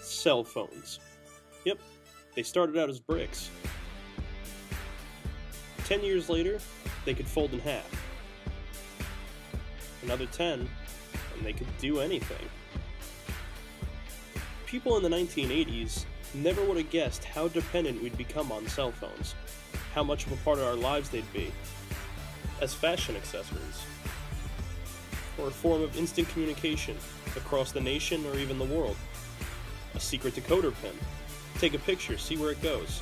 Cell phones. Yep, they started out as bricks. 10 years later, they could fold in half. Another 10, and they could do anything. People in the 1980s never would have guessed how dependent we'd become on cell phones, how much of a part of our lives they'd be, as fashion accessories, or a form of instant communication across the nation or even the world. A secret decoder pin. Take a picture, see where it goes.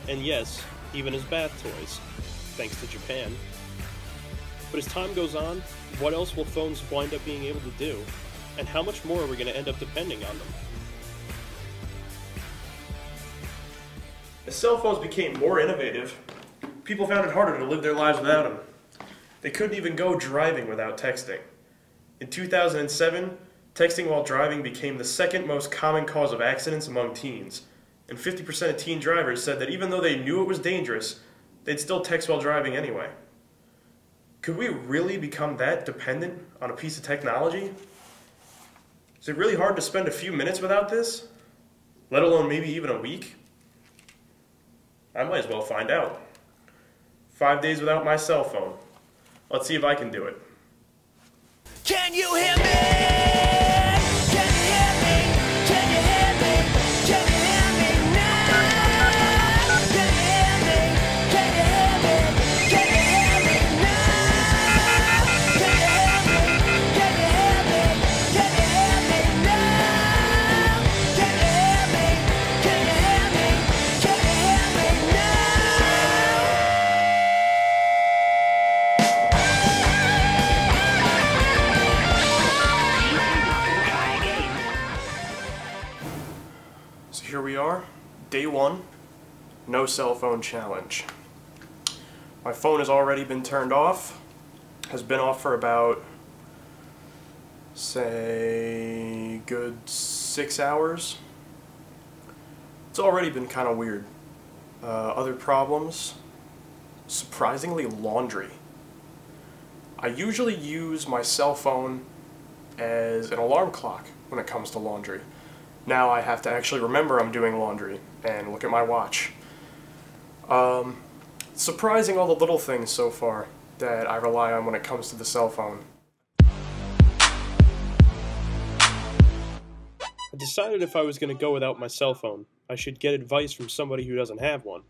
And yes, even as bath toys, thanks to Japan. But as time goes on, what else will phones wind up being able to do? And how much more are we going to end up depending on them? As cell phones became more innovative, people found it harder to live their lives without them. They couldn't even go driving without texting. In 2007, texting while driving became the second most common cause of accidents among teens, and 50% of teen drivers said that even though they knew it was dangerous, they'd still text while driving anyway. Could we really become that dependent on a piece of technology? Is it really hard to spend a few minutes without this? Let alone maybe even a week? I might as well find out. 5 days without my cell phone. Let's see if I can do it. Can you hear me? Can you hear me? Can you hear me? Can you hear me now? Can you hear me? Can you hear me? Can you hear me now? Can you hear me? Can you hear me? Can you hear me now? Can you hear me? Can you hear me? Can you hear me now? So here we are, day one, no cell phone challenge. My phone has already been turned off, has been off for about, say, good 6 hours. It's already been kind of weird. Other problems, surprisingly laundry. I usually use my cell phone as an alarm clock when it comes to laundry. Now I have to actually remember I'm doing laundry and look at my watch. Surprising all the little things so far that I rely on when it comes to the cell phone. I decided if I was going to go without my cell phone, I should get advice from somebody who doesn't have one.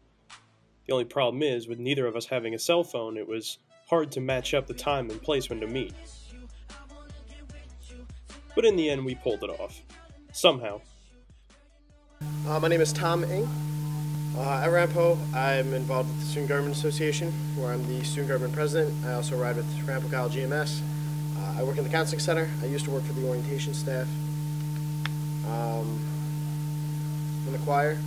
The only problem is, with neither of us having a cell phone, it was hard to match up the time and place when to meet. But in the end, we pulled it off. Somehow. My name is Tom Ng. At Rampo, I'm involved with the Student Government Association, where I'm the Student Government President. I also ride with Rampo College EMS. I work in the Counseling Center. I used to work for the orientation staff. In the choir.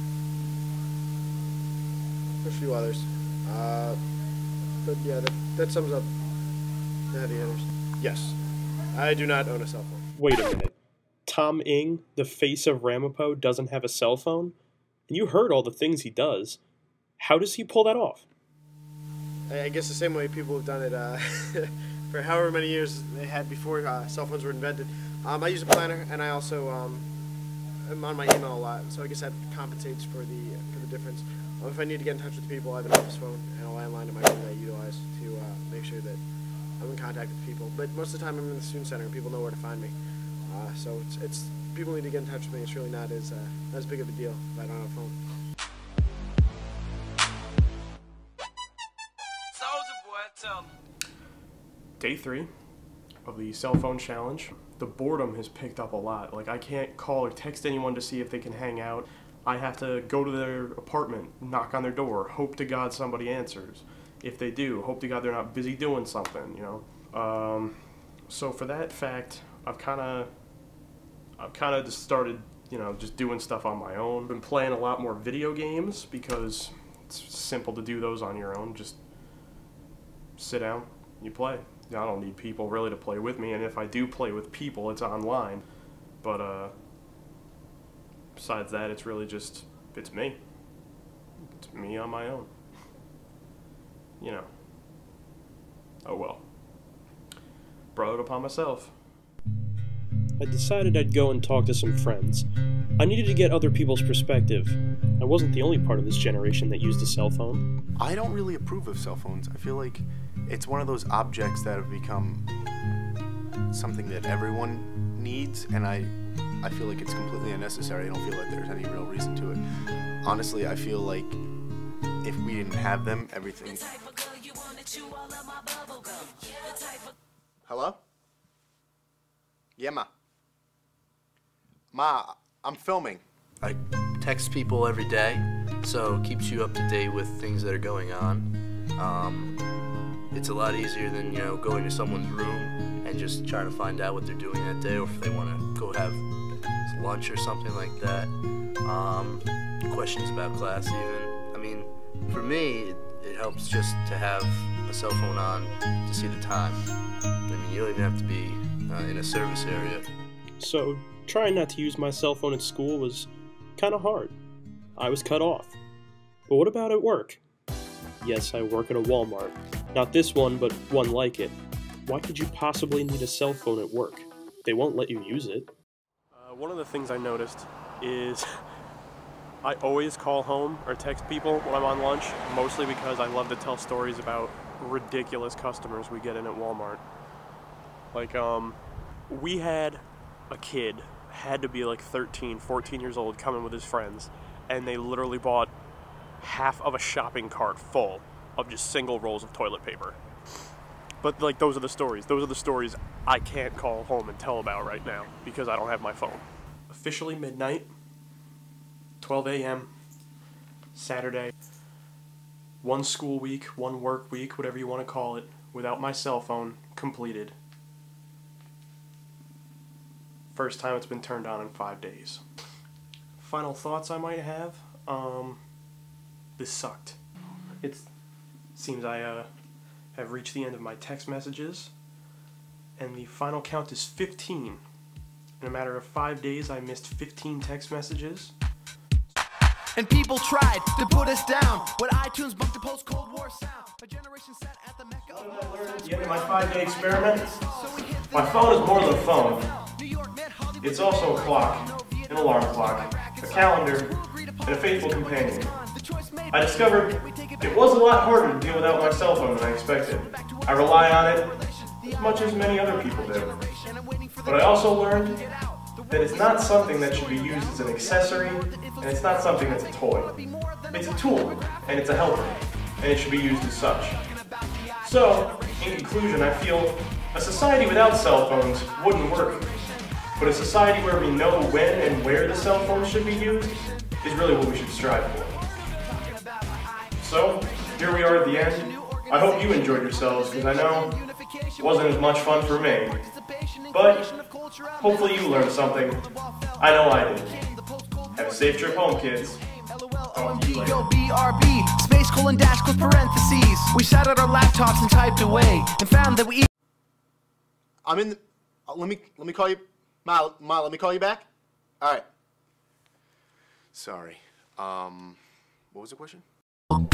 There's a few others. But yeah, that sums up the heavy hitters. Yes, I do not own a cell phone. Wait a minute. Tom Ng, the face of Ramapo, doesn't have a cell phone? And you heard all the things he does. How does he pull that off? I guess the same way people have done it for however many years they had before cell phones were invented. I use a planner, and I also am on my email a lot, so I guess that compensates for the difference. If I need to get in touch with people, I have an office phone and a landline in my room that I utilize to make sure that I'm in contact with people. But most of the time I'm in the student center and people know where to find me. So it's people need to get in touch with me. It's really not as big of a deal if I don't have a phone. Soldier boy, tell me. Day 3 of the cell phone challenge. The boredom has picked up a lot. Like, I can't call or text anyone to see if they can hang out. I have to go to their apartment, knock on their door, hope to God somebody answers. If they do, hope to God they're not busy doing something, you know. So for that fact, I've kind of just started, you know, just doing stuff on my own. Been playing a lot more video games because it's simple to do those on your own. Just sit down, you play. I don't need people really to play with me, and if I do play with people, it's online. But besides that, it's really just, it's me. It's me on my own. You know. Oh well. Brought it upon myself. I decided I'd go and talk to some friends. I needed to get other people's perspective. I wasn't the only part of this generation that used a cell phone. I don't really approve of cell phones. I feel like it's one of those objects that have become something that everyone needs, and I feel like it's completely unnecessary. I don't feel like there's any real reason to it. Honestly, I feel like if we didn't have them, everything... Hello? Yeah, Ma. Ma, I'm filming. I text people every day, so it keeps you up to date with things that are going on. It's a lot easier than, going to someone's room and just trying to find out what they're doing that day, or if they want to go have lunch or something like that. Questions about class even. I mean, for me, it helps just to have a cell phone on to see the time. I mean, you don't even have to be in a service area. So, trying not to use my cell phone at school was kind of hard. I was cut off. But what about at work? Yes, I work at a Walmart. Not this one, but one like it. Why could you possibly need a cell phone at work? They won't let you use it. One of the things I noticed is I always call home or text people when I'm on lunch, mostly because I love to tell stories about ridiculous customers we get in at Walmart. Like, we had a kid, had to be like 13, 14 years old, coming with his friends, and they literally bought half of a shopping cart full of just single rolls of toilet paper. But like, those are the stories. Those are the stories I can't call home and tell about right now because I don't have my phone. Officially midnight, 12 a.m., Saturday. One school week, one work week, whatever you want to call it, without my cell phone, completed. First time it's been turned on in 5 days. Final thoughts I might have. This sucked. It seems I have reached the end of my text messages, and the final count is 15. In a matter of 5 days, I missed 15 text messages. And people tried to put us down when iTunes bumped the post-Cold War sound. A generation sat at the Mecca of At the end of my 5-day experiment, my phone is more than a phone. It's also a clock, an alarm clock, a calendar, and a faithful companion. I discovered it was a lot harder to deal without my cell phone than I expected. I rely on it as much as many other people do. But I also learned that it's not something that should be used as an accessory, and it's not something that's a toy. It's a tool, and it's a helper, and it should be used as such. So, in conclusion, I feel a society without cell phones wouldn't work. But a society where we know when and where the cell phone should be used is really what we should strive for. So, here we are at the end. I hope you enjoyed yourselves, because I know it wasn't as much fun for me. But hopefully you learned something. I know I did. Have a safe trip home, kids. Talk to you later. BRB, space colon dash close parentheses. We sat at our laptops and typed away and found that we. I'm in the... let me call you... Ma, let me call you back? All right. Sorry. What was the question? Talking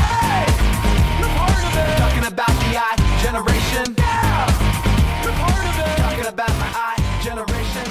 about the I generation. Talking about my I generation.